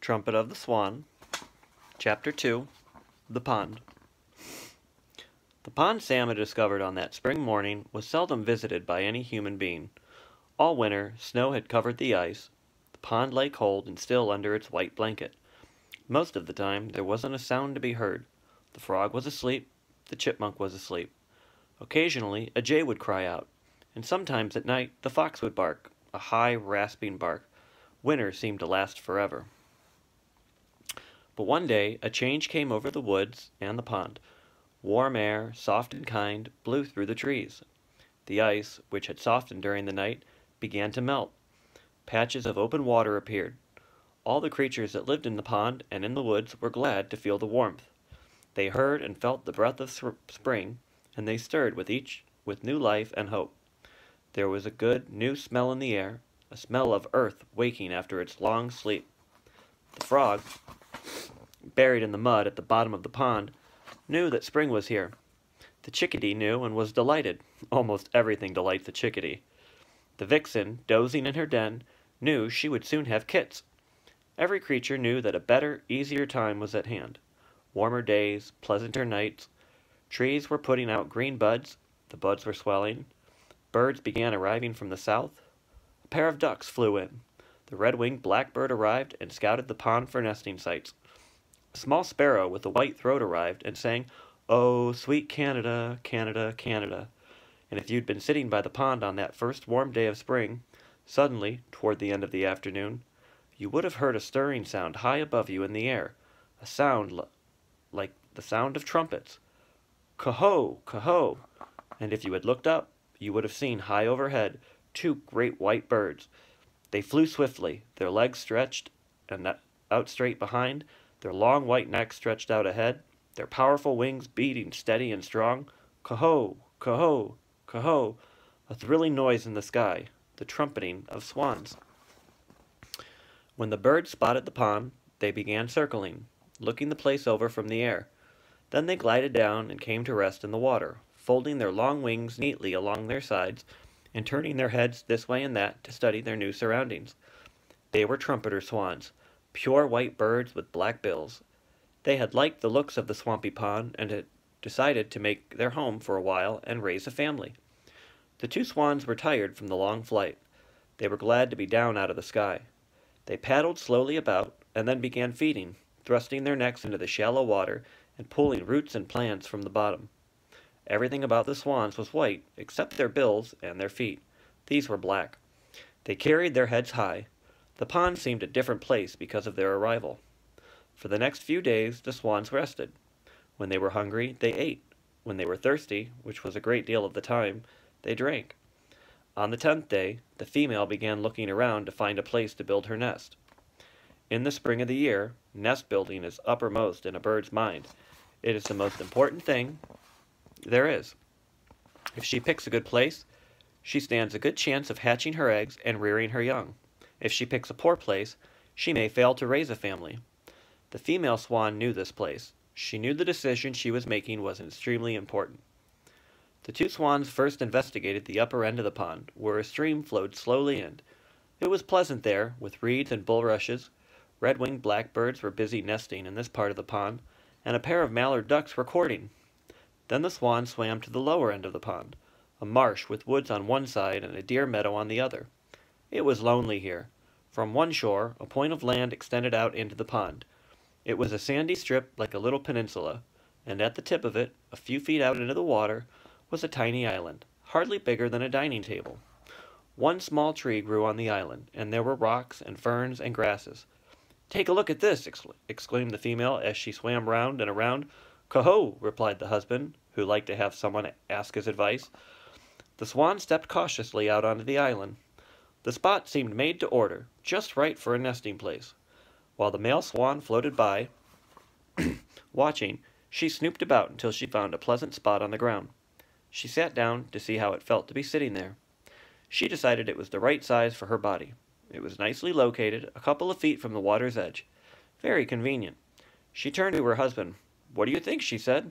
Trumpet of the Swan, Chapter 2, The Pond. The pond Sam had discovered on that spring morning was seldom visited by any human being. All winter, snow had covered the ice. The pond lay cold and still under its white blanket. Most of the time, there wasn't a sound to be heard. The frog was asleep. The chipmunk was asleep. Occasionally, a jay would cry out, and sometimes at night the fox would bark, a high, rasping bark. Winter seemed to last forever. But one day a change came over the woods and the pond. Warm air, soft and kind, blew through the trees. The ice, which had softened during the night, began to melt. Patches of open water appeared. All the creatures that lived in the pond and in the woods were glad to feel the warmth. They heard and felt the breath of spring, and they stirred with each with new life and hope. There was a good, new smell in the air, a smell of earth waking after its long sleep. The frog, buried in the mud at the bottom of the pond, knew that spring was here. The chickadee knew and was delighted. Almost everything delights a chickadee. The vixen, dozing in her den, knew she would soon have kits. Every creature knew that a better, easier time was at hand. Warmer days, pleasanter nights. Trees were putting out green buds. The buds were swelling. Birds began arriving from the south. A pair of ducks flew in. The red-winged blackbird arrived and scouted the pond for nesting sites. A small sparrow with a white throat arrived and sang, "Oh, sweet Canada, Canada, Canada." And if you'd been sitting by the pond on that first warm day of spring, suddenly, toward the end of the afternoon, you would have heard a stirring sound high above you in the air, a sound like the sound of trumpets. "Coho, coho!" And if you had looked up, you would have seen high overhead 2 great white birds. They flew swiftly, their legs stretched and out straight behind, their long white necks stretched out ahead, their powerful wings beating steady and strong. Coho, coho, coho, a thrilling noise in the sky, the trumpeting of swans. When the birds spotted the pond, they began circling, looking the place over from the air. Then they glided down and came to rest in the water, folding their long wings neatly along their sides and turning their heads this way and that to study their new surroundings. They were trumpeter swans, pure white birds with black bills. They had liked the looks of the swampy pond and had decided to make their home for a while and raise a family. The 2 swans were tired from the long flight. They were glad to be down out of the sky. They paddled slowly about and then began feeding, thrusting their necks into the shallow water and pulling roots and plants from the bottom. Everything about the swans was white except their bills and their feet. These were black. They carried their heads high. The pond seemed a different place because of their arrival. For the next few days the swans rested. When they were hungry, they ate. When they were thirsty, which was a great deal of the time, they drank. On the 10th day, the female began looking around to find a place to build her nest. In the spring of the year, nest building is uppermost in a bird's mind. It is the most important thing there is. If she picks a good place, she stands a good chance of hatching her eggs and rearing her young. If she picks a poor place, she may fail to raise a family. The female swan knew this place. She knew the decision she was making was extremely important. The 2 swans first investigated the upper end of the pond, where a stream flowed slowly in. It was pleasant there, with reeds and bulrushes. Red-winged blackbirds were busy nesting in this part of the pond, and a pair of mallard ducks were courting. Then the swan swam to the lower end of the pond, a marsh with woods on one side and a deer meadow on the other. It was lonely here. From one shore, a point of land extended out into the pond. It was a sandy strip like a little peninsula, and at the tip of it, a few feet out into the water, was a tiny island, hardly bigger than a dining table. One small tree grew on the island, and there were rocks and ferns and grasses. "Take a look at this!" exclaimed the female as she swam round and around. "Coho!" replied the husband, who liked to have someone ask his advice. The swan stepped cautiously out onto the island. The spot seemed made to order, just right for a nesting place. While the male swan floated by, watching, she snooped about until she found a pleasant spot on the ground. She sat down to see how it felt to be sitting there. She decided it was the right size for her body. It was nicely located, a couple of feet from the water's edge. Very convenient. She turned to her husband. "What do you think?" she said.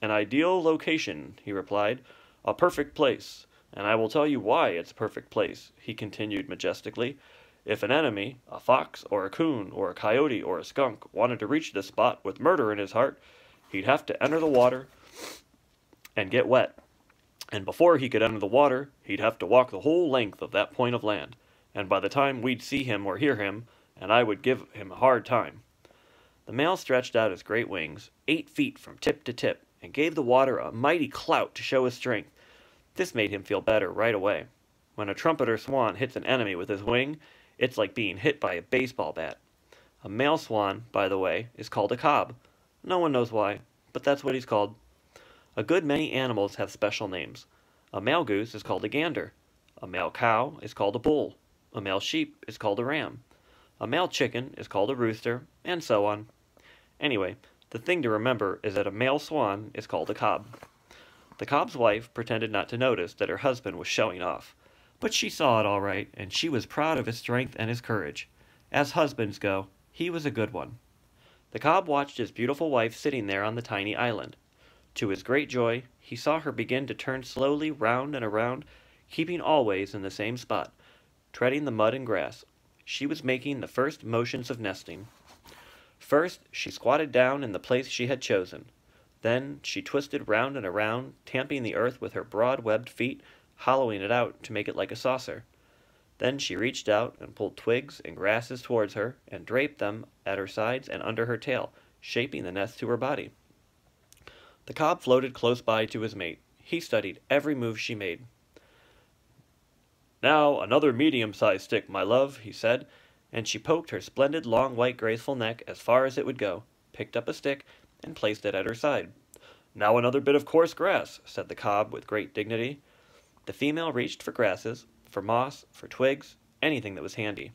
"An ideal location," he replied. "A perfect place. And I will tell you why it's a perfect place," he continued majestically. If an enemy, a fox or a coon or a coyote or a skunk, wanted to reach this spot with murder in his heart, he'd have to enter the water and get wet. And before he could enter the water, he'd have to walk the whole length of that point of land. And by the time we'd see him or hear him, and I would give him a hard time. The male stretched out his great wings, 8 feet from tip to tip, and gave the water a mighty clout to show his strength. This made him feel better right away. When a trumpet or swan hits an enemy with his wing, it's like being hit by a baseball bat. A male swan, by the way, is called a cob. No one knows why, but that's what he's called. A good many animals have special names. A male goose is called a gander. A male cow is called a bull. A male sheep is called a ram. A male chicken is called a rooster, and so on. Anyway, the thing to remember is that a male swan is called a cob. The cob's wife pretended not to notice that her husband was showing off. But she saw it all right, and she was proud of his strength and his courage. As husbands go, he was a good one. The cob watched his beautiful wife sitting there on the tiny island. To his great joy, he saw her begin to turn slowly round and around, keeping always in the same spot, treading the mud and grass. She was making the first motions of nesting. First, she squatted down in the place she had chosen. Then she twisted round and around, tamping the earth with her broad-webbed feet, hollowing it out to make it like a saucer. Then she reached out and pulled twigs and grasses towards her, and draped them at her sides and under her tail, shaping the nest to her body. The cob floated close by to his mate. He studied every move she made. "Now, another medium-sized stick, my love," he said, and she poked her splendid long white graceful neck as far as it would go, picked up a stick, and placed it at her side. "Now another bit of coarse grass," said the cob with great dignity. The female reached for grasses, for moss, for twigs, anything that was handy.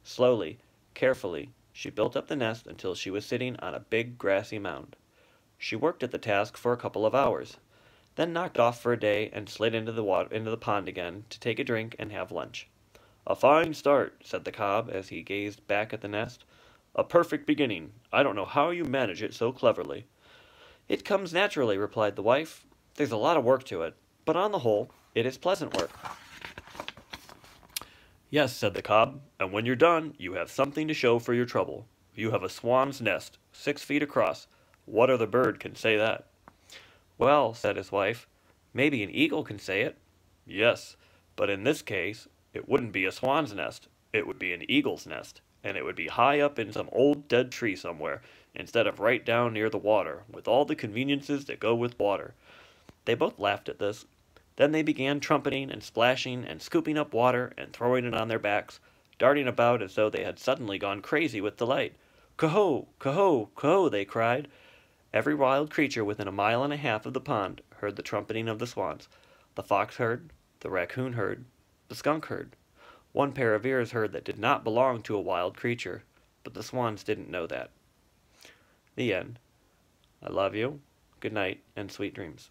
Slowly, carefully, she built up the nest until she was sitting on a big grassy mound. She worked at the task for a couple of hours, then knocked off for a day and slid into the pond again to take a drink and have lunch. "A fine start," said the cob as he gazed back at the nest. "A perfect beginning. I don't know how you manage it so cleverly." "It comes naturally," replied the wife. "There's a lot of work to it, but on the whole, it is pleasant work." "Yes," said the cob, "and when you're done, you have something to show for your trouble. You have a swan's nest, 6 feet across. What other bird can say that?" "Well," said his wife, "maybe an eagle can say it." "Yes, but in this case, it wouldn't be a swan's nest. It would be an eagle's nest, and it would be high up in some old dead tree somewhere, instead of right down near the water, with all the conveniences that go with water." They both laughed at this. Then they began trumpeting and splashing and scooping up water and throwing it on their backs, darting about as though they had suddenly gone crazy with delight. "Coho! Coho! Coho!" they cried. Every wild creature within a mile and a half of the pond heard the trumpeting of the swans. The fox heard, the raccoon heard, the skunk heard. One pair of ears heard that did not belong to a wild creature, but the swans didn't know that. The end. I love you. Good night, and sweet dreams.